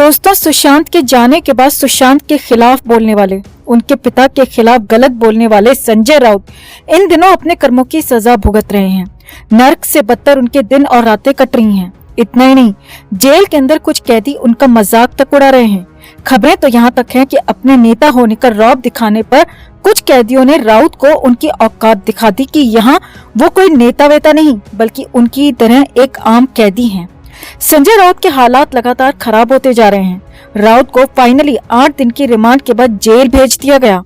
दोस्तों, सुशांत के जाने के बाद सुशांत के खिलाफ बोलने वाले, उनके पिता के खिलाफ गलत बोलने वाले संजय राउत इन दिनों अपने कर्मों की सजा भुगत रहे हैं। नर्क से बदतर उनके दिन और रातें कट रही हैं। इतना ही नहीं, जेल के अंदर कुछ कैदी उनका मजाक तक उड़ा रहे हैं। खबरें तो यहाँ तक हैं कि अपने नेता होने का रौब दिखाने पर कुछ कैदियों ने राउत को उनकी औकात दिखा दी कि यहाँ वो कोई नेता वेता नहीं बल्कि उनकी तरह एक आम कैदी हैं। संजय राउत के हालात लगातार खराब होते जा रहे हैं। राउत को फाइनली 8 दिन की रिमांड के बाद जेल भेज दिया गया।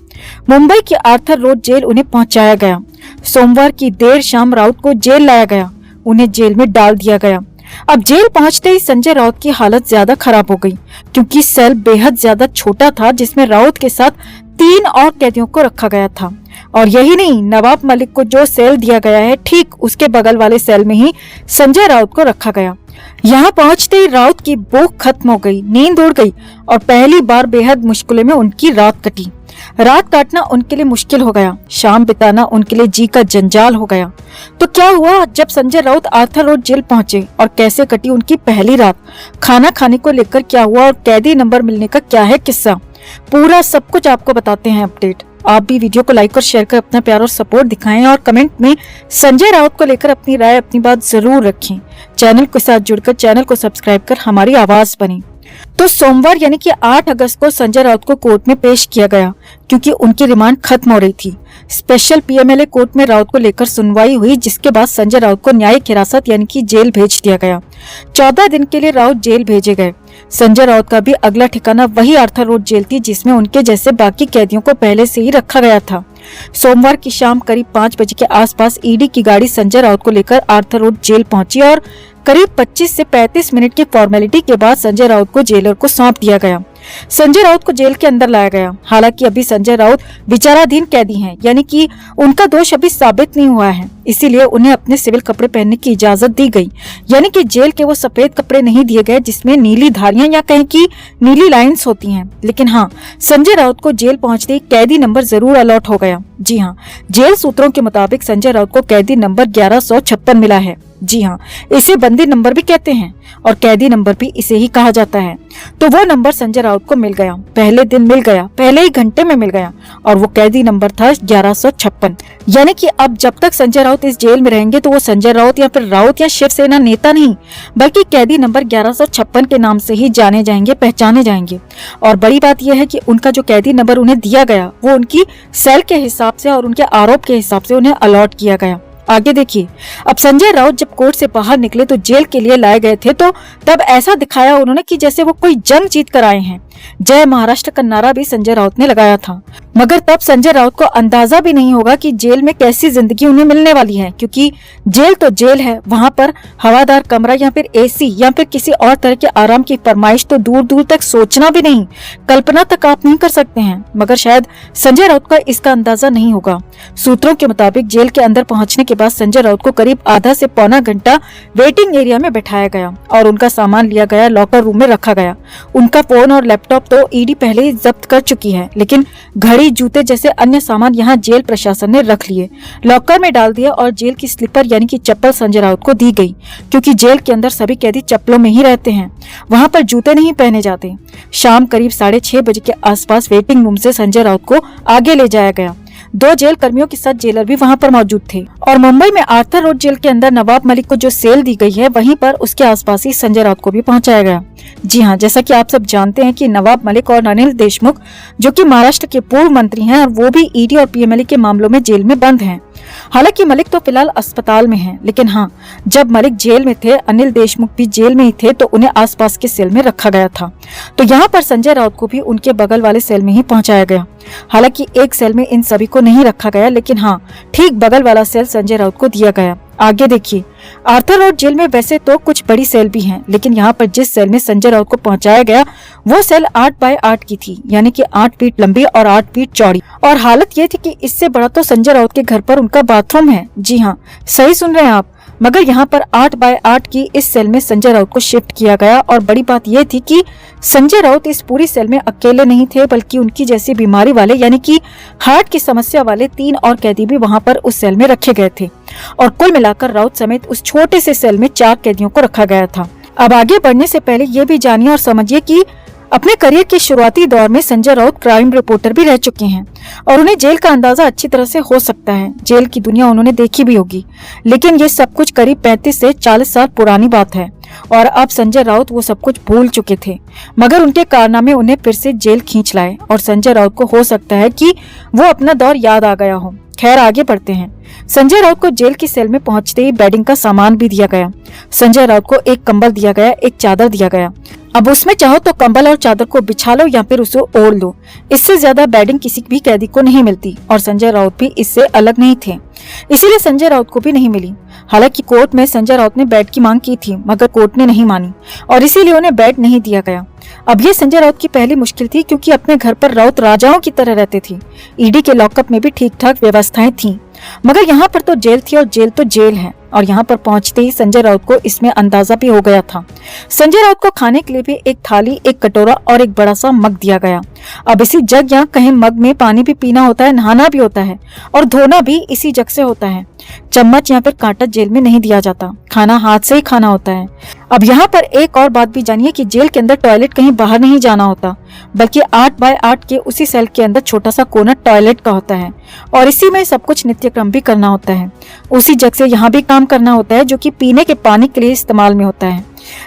मुंबई की आर्थर रोड जेल उन्हें पहुंचाया गया। सोमवार की देर शाम राउत को जेल लाया गया, उन्हें जेल में डाल दिया गया। अब जेल पहुंचते ही संजय राउत की हालत ज्यादा खराब हो गई, क्योंकि सेल बेहद ज्यादा छोटा था जिसमें राउत के साथ 3 और कैदियों को रखा गया था। और यही नहीं, नवाब मलिक को जो सेल दिया गया है ठीक उसके बगल वाले सेल में ही संजय राउत को रखा गया। यहाँ पहुंचते ही राउत की भूख खत्म हो गई, नींद उड़ गई और पहली बार बेहद मुश्किलों में उनकी रात कटी। रात काटना उनके लिए मुश्किल हो गया, शाम बिताना उनके लिए जी का जंजाल हो गया। तो क्या हुआ जब Sanjay Raut Arthur Road jail पहुंचे और कैसे कटी उनकी पहली रात? खाना खाने को लेकर क्या हुआ और कैदी नंबर मिलने का क्या है किस्सा? पूरा सब कुछ आपको बताते हैं अपडेट। आप भी वीडियो को लाइक और शेयर कर अपना प्यार और सपोर्ट दिखाएं और कमेंट में संजय राउत को लेकर अपनी राय, अपनी बात जरूर रखें। चैनल के साथ जुड़कर चैनल को सब्सक्राइब कर हमारी आवाज बने। तो सोमवार यानी कि 8 अगस्त को संजय राउत को कोर्ट में पेश किया गया, क्योंकि उनकी रिमांड खत्म हो रही थी। स्पेशल पीएमएलए कोर्ट में राउत को लेकर सुनवाई हुई, जिसके बाद संजय राउत को न्यायिक हिरासत यानी कि जेल भेज दिया गया। 14 दिन के लिए राउत जेल भेजे गए। संजय राउत का भी अगला ठिकाना वही आर्थर रोड जेल थी, जिसमें उनके जैसे बाकी कैदियों को पहले से ही रखा गया था। सोमवार की शाम करीब 5 बजे के आसपास ईडी की गाड़ी संजय राउत को लेकर आर्थर रोड जेल पहुंची और करीब 25 से 35 मिनट की फॉर्मेलिटी के बाद संजय राउत को जेलर को सौंप दिया गया। संजय राउत को जेल के अंदर लाया गया। हालांकि अभी संजय राउत विचाराधीन कैदी हैं, यानी कि उनका दोष अभी साबित नहीं हुआ है, इसीलिए उन्हें अपने सिविल कपड़े पहनने की इजाजत दी गई। यानी कि जेल के वो सफेद कपड़े नहीं दिए गए जिसमें नीली धारियां या कहीं की नीली लाइंस होती हैं। लेकिन हाँ, संजय राउत को जेल पहुंचते ही कैदी नंबर जरूर अलॉट हो गया। जी हाँ, जेल सूत्रों के मुताबिक संजय राउत को कैदी नंबर 1156 मिला है। जी हाँ, इसे बंदी नंबर भी कहते हैं और कैदी नंबर भी इसे ही कहा जाता है। तो वो नंबर संजय राउत को मिल गया, पहले दिन मिल गया, पहले ही घंटे में मिल गया और वो कैदी नंबर था 1156। यानी कि अब जब तक संजय राउत इस जेल में रहेंगे तो वो संजय राउत या फिर राउत या शिवसेना नेता नहीं बल्कि कैदी नंबर 1156 के नाम से ही जाने जाएंगे, पहचाने जाएंगे। और बड़ी बात यह है कि उनका जो कैदी नंबर उन्हें दिया गया वो उनकी सेल के हिसाब से और उनके आरोप के हिसाब से उन्हें अलॉट किया गया। आगे देखिए, अब संजय राउत जब कोर्ट से बाहर निकले तो जेल के लिए लाए गए थे, तो तब ऐसा दिखाया उन्होंने कि जैसे वो कोई जंग जीत कर आए हैं। जय महाराष्ट्र का नारा भी संजय राउत ने लगाया था। मगर तब संजय राउत को अंदाजा भी नहीं होगा कि जेल में कैसी जिंदगी उन्हें मिलने वाली है, क्योंकि जेल तो जेल है, वहाँ पर हवादार कमरा या फिर एसी या फिर किसी और तरह के आराम की फरमाइश तो दूर दूर तक सोचना भी नहीं, कल्पना तक आप नहीं कर सकते हैं। मगर शायद संजय राउत का इसका अंदाजा नहीं होगा। सूत्रों के मुताबिक जेल के अंदर पहुंचने के बाद संजय राउत को करीब आधा से पौना घंटा वेटिंग एरिया में बैठाया गया और उनका सामान लिया गया, लॉकर रूम में रखा गया। उनका फोन और लैपटॉप तो ईडी पहले ही जब्त कर चुकी है, लेकिन घड़ी, जूते जैसे अन्य सामान यहाँ जेल प्रशासन ने रख लिए, लॉकर में डाल दिया और जेल की स्लीपर यानी कि चप्पल संजय राउत को दी गई, क्योंकि जेल के अंदर सभी कैदी चप्पलों में ही रहते हैं, वहाँ पर जूते नहीं पहने जाते। शाम करीब 6:30 बजे के आसपास वेटिंग रूम से संजय राउत को आगे ले जाया गया। 2 जेल कर्मियों के साथ जेलर भी वहां पर मौजूद थे। और मुंबई में आर्थर रोड जेल के अंदर नवाब मलिक को जो सेल दी गई है वहीं पर उसके आसपास ही संजय राउत को भी पहुंचाया गया। जी हाँ, जैसा कि आप सब जानते हैं कि नवाब मलिक और अनिल देशमुख जो कि महाराष्ट्र के पूर्व मंत्री हैं और वो भी ईडी और पीएमएलए के मामलों में जेल में बंद हैं। हालांकि मलिक तो फिलहाल अस्पताल में हैं, लेकिन हाँ, जब मलिक जेल में थे, अनिल देशमुख भी जेल में ही थे, तो उन्हें आसपास के सेल में रखा गया था। तो यहाँ पर संजय राउत को भी उनके बगल वाले सेल में ही पहुंचाया गया। हालांकि एक सेल में इन सभी को नहीं रखा गया, लेकिन हाँ, ठीक बगल वाला सेल संजय राउत को दिया गया। आगे देखिए, आर्थर रोड जेल में वैसे तो कुछ बड़ी सेल भी हैं, लेकिन यहाँ पर जिस सेल में संजय राउत को पहुंचाया गया वो सेल 8 बाय 8 की थी, यानी कि 8 फीट लंबी और 8 फीट चौड़ी। और हालत ये थी कि इससे बड़ा तो संजय राउत के घर पर उनका बाथरूम है। जी हाँ, सही सुन रहे हैं आप। मगर यहाँ पर 8 बाय 8 की इस सेल में संजय राउत को शिफ्ट किया गया। और बड़ी बात यह थी कि संजय राउत इस पूरी सेल में अकेले नहीं थे, बल्कि उनकी जैसी बीमारी वाले यानी कि हार्ट की समस्या वाले 3 और कैदी भी वहां पर उस सेल में रखे गए थे। और कुल मिलाकर राउत समेत उस छोटे से सेल में 4 कैदियों को रखा गया था। अब आगे बढ़ने से पहले ये भी जानिए और समझिए कि अपने करियर के शुरुआती दौर में संजय राउत क्राइम रिपोर्टर भी रह चुके हैं और उन्हें जेल का अंदाजा अच्छी तरह से हो सकता है। जेल की दुनिया उन्होंने देखी भी होगी, लेकिन ये सब कुछ करीब 35 से 40 साल पुरानी बात है और अब संजय राउत वो सब कुछ भूल चुके थे। मगर उनके कारनामे उन्हें फिर से जेल खींच लाए और संजय राउत को हो सकता है कि वो अपना दौर याद आ गया हो। खैर, आगे बढ़ते हैं। संजय राउत को जेल की सेल में पहुंचते ही बेडिंग का सामान भी दिया गया। संजय राउत को एक कंबल दिया गया, एक चादर दिया गया। अब उसमें चाहो तो कंबल और चादर को बिछा लो या फिर उसे ओढ़ लो। इससे ज्यादा बेडिंग किसी भी कैदी को नहीं मिलती और संजय राउत भी इससे अलग नहीं थे, इसीलिए संजय राउत को भी नहीं मिली। हालांकि कोर्ट में संजय राउत ने बेड की मांग की थी, मगर कोर्ट ने नहीं मानी और इसीलिए उन्हें बेड नहीं दिया गया। अब ये संजय राउत की पहली मुश्किल थी, क्योंकि अपने घर पर राउत राजाओं की तरह रहते थे। ईडी के लॉकअप में भी ठीक ठाक व्यवस्थाएं थीं, मगर यहाँ पर तो जेल थी और जेल तो जेल है। और यहाँ पर पहुंचते ही संजय राउत को इसमें अंदाजा भी हो गया था। संजय राउत को खाने के लिए भी एक थाली, एक कटोरा और एक बड़ा सा मग दिया गया। अब इसी जग या कहीं मग में पानी भी पीना होता है, नहाना भी होता है और धोना भी इसी जग से होता है। चम्मच या फिर कांटा जेल में नहीं दिया जाता, खाना हाथ से ही खाना होता है। अब यहाँ पर एक और बात भी जानिए कि जेल के अंदर टॉयलेट कहीं बाहर नहीं जाना होता, बल्कि 8 बाय 8 के उसी सेल के अंदर छोटा सा कोना टॉयलेट का होता है और इसी में सब कुछ नित्यक्रम भी करना होता है। उसी जग से यहाँ भी काम करना होता है, जो कि पीने के पानी के लिए इस्तेमाल में होता है।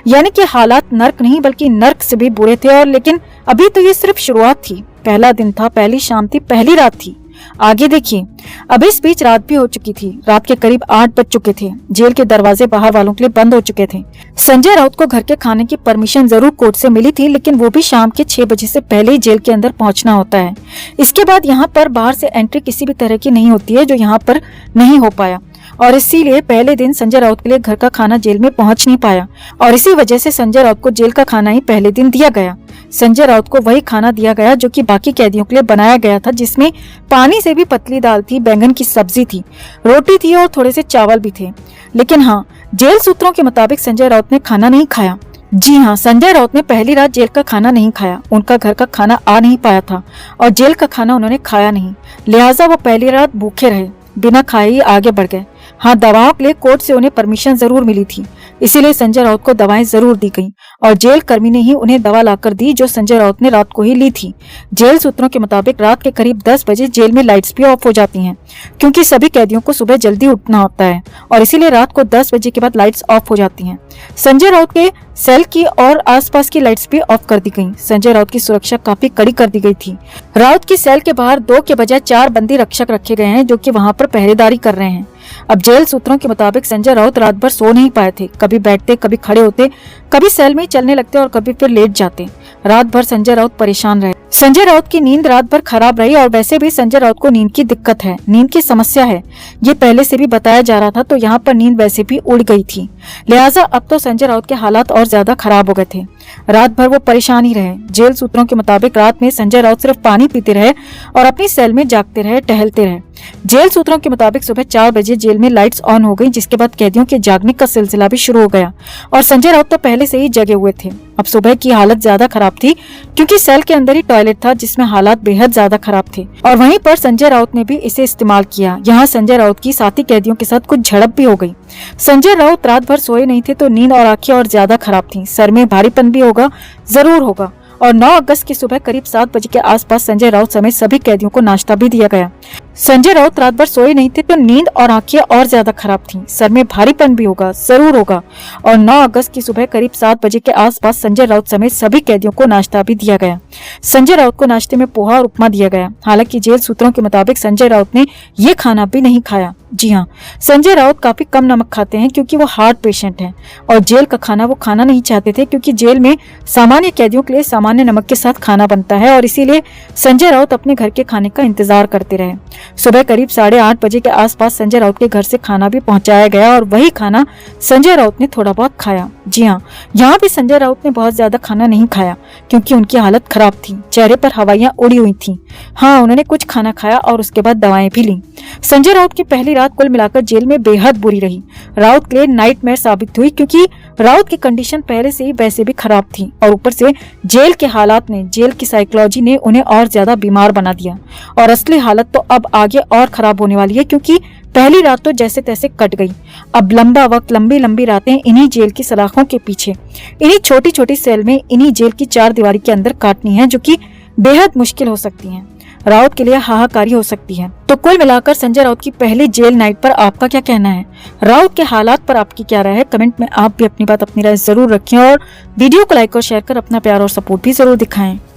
यानी कि हालात नर्क नहीं बल्कि नर्क से भी बुरे थे। और लेकिन अभी तो ये सिर्फ शुरुआत थी, पहला दिन था, पहली शाम थी, पहली रात थी। आगे देखिए। अब इस बीच रात भी हो चुकी थी। रात के करीब 8 बज चुके थे। जेल के दरवाजे बाहर वालों के लिए बंद हो चुके थे। संजय राउत को घर के खाने की परमिशन जरूर कोर्ट से मिली थी, लेकिन वो भी शाम के 6 बजे से पहले ही जेल के अंदर पहुंचना होता है। इसके बाद यहाँ पर बाहर से एंट्री किसी भी तरह की नहीं होती है, जो यहाँ पर नहीं हो पाया और इसीलिए पहले दिन संजय राउत के लिए घर का खाना जेल में पहुंच नहीं पाया और इसी वजह से संजय राउत को जेल का खाना ही पहले दिन दिया गया। संजय राउत को वही खाना दिया गया जो कि बाकी कैदियों के लिए बनाया गया था, जिसमें पानी से भी पतली दाल थी, बैंगन की सब्जी थी, रोटी थी और थोड़े से चावल भी थे। लेकिन हाँ, जेल सूत्रों के मुताबिक संजय राउत ने खाना नहीं खाया। जी हाँ, संजय राउत ने पहली रात जेल का खाना नहीं खाया। उनका घर का खाना आ नहीं पाया था और जेल का खाना उन्होंने खाया नहीं, लिहाजा वो पहली रात भूखे रहे, बिना खाए ही आगे बढ़ गए। हाँ, दवाओं के लिए कोर्ट से उन्हें परमिशन जरूर मिली थी, इसीलिए संजय राउत को दवाएं जरूर दी गईं और जेल कर्मी ने ही उन्हें दवा लाकर दी जो संजय राउत ने रात को ही ली थी। जेल सूत्रों के मुताबिक रात के करीब 10 बजे जेल में लाइट्स भी ऑफ हो जाती हैं, क्योंकि सभी कैदियों को सुबह जल्दी उठना होता है और इसीलिए रात को 10 बजे के बाद लाइट्स ऑफ हो जाती हैं। संजय राउत के सेल की और आसपास की लाइट्स भी ऑफ कर दी गईं। संजय राउत की सुरक्षा काफी कड़ी कर दी गई थी। राउत की सेल के बाहर 2 के बजाय 4 बंदी रक्षक रखे गए हैं, जो कि वहां पर पहरेदारी कर रहे हैं। अब जेल सूत्रों के मुताबिक संजय राउत रात भर सो नहीं पाए थे। कभी बैठते, कभी खड़े होते, कभी सेल में ही चलने लगते और कभी फिर लेट जाते। रात भर संजय राउत परेशान रहे। संजय राउत की नींद रात भर खराब रही और वैसे भी संजय राउत को नींद की दिक्कत है, नींद की समस्या है, ये पहले से भी बताया जा रहा था। तो यहाँ पर नींद वैसे भी उड़ गई थी, लिहाजा अब तो संजय राउत के हालात और ज्यादा खराब हो गए थे। रात भर वो परेशान ही रहे। जेल सूत्रों के मुताबिक रात में संजय राउत सिर्फ पानी पीते रहे और अपनी सेल में जागते रहे, टहलते रहे। जेल सूत्रों के मुताबिक सुबह 4 बजे जेल में लाइट्स ऑन हो गई, जिसके बाद कैदियों के जागने का सिलसिला भी शुरू हो गया और संजय राउत तो पहले से ही जगे हुए थे। अब सुबह की हालत ज्यादा खराब थी, क्योंकि सेल के अंदर ही टॉयलेट था, जिसमें हालात बेहद ज्यादा खराब थे और वहीं पर संजय राउत ने भी इसे इस्तेमाल किया। यहाँ संजय राउत की साथी कैदियों के साथ कुछ झड़प भी हो गई। संजय राउत रात भर सोए नहीं थे, तो नींद और आंखें और ज्यादा खराब थी। सर में भारीपन भी होगा, जरूर होगा। और 9 अगस्त की सुबह करीब 7 बजे के आसपास संजय राउत समेत सभी कैदियों को नाश्ता भी दिया गया। संजय राउत रात भर सोए नहीं थे, तो नींद और आंखें और ज्यादा खराब थीं। सर में भारीपन भी होगा, जरूर होगा। और 9 अगस्त की सुबह करीब 7 बजे के आसपास संजय राउत समेत सभी कैदियों को नाश्ता भी दिया गया। संजय राउत को नाश्ते में पोहा और उपमा दिया गया। हालांकि जेल सूत्रों के मुताबिक संजय राउत ने ये खाना भी नहीं खाया। जी हाँ, संजय राउत काफी कम नमक खाते हैं, क्योंकि वो हार्ट पेशेंट हैं और जेल का खाना वो खाना नहीं चाहते थे, क्योंकि जेल में सामान्य कैदियों के लिए सामान्य नमक के साथ खाना बनता है और इसीलिए संजय राउत अपने घर के खाने का इंतजार करते रहे। सुबह करीब 8:30 बजे के आसपास संजय राउत के घर से खाना भी पहुंचाया गया और वही खाना संजय राउत ने थोड़ा बहुत खाया। जी हाँ, यहाँ भी संजय राउत ने बहुत ज्यादा खाना नहीं खाया, क्योंकि उनकी हालत खराब थी, चेहरे पर हवाइयां उड़ी हुई थी। हाँ, उन्होंने कुछ खाना खाया और उसके बाद दवाएं भी ली। संजय राउत की पहली रात कुल मिलाकर जेल में बेहद बुरी रही। राउत के लिए नाइटमेयर साबित हुई, क्योंकि राउत की कंडीशन पहले से ही वैसे भी खराब थी और ऊपर से जेल के हालात ने, जेल की साइकोलॉजी ने उन्हें और ज्यादा बीमार बना दिया और असली हालत तो अब आगे और खराब होने वाली है, क्योंकि पहली रात तो जैसे तैसे कट गई। अब लंबा वक्त, लंबी लंबी रातें इन्हीं जेल की सलाखों के पीछे, इन्हीं छोटी छोटी सेल में, इन्हीं जेल की चार दीवारी के अंदर काटनी है, जो कि बेहद मुश्किल हो सकती हैं। राउत के लिए हाहाकारी हो सकती है। तो कुल मिलाकर संजय राउत की पहली जेल नाइट पर आपका क्या कहना है? राउत के हालात पर आपकी क्या राय है? कमेंट में आप भी अपनी राय जरूर रखें और वीडियो को लाइक और शेयर कर अपना प्यार और सपोर्ट भी जरूर दिखाएं।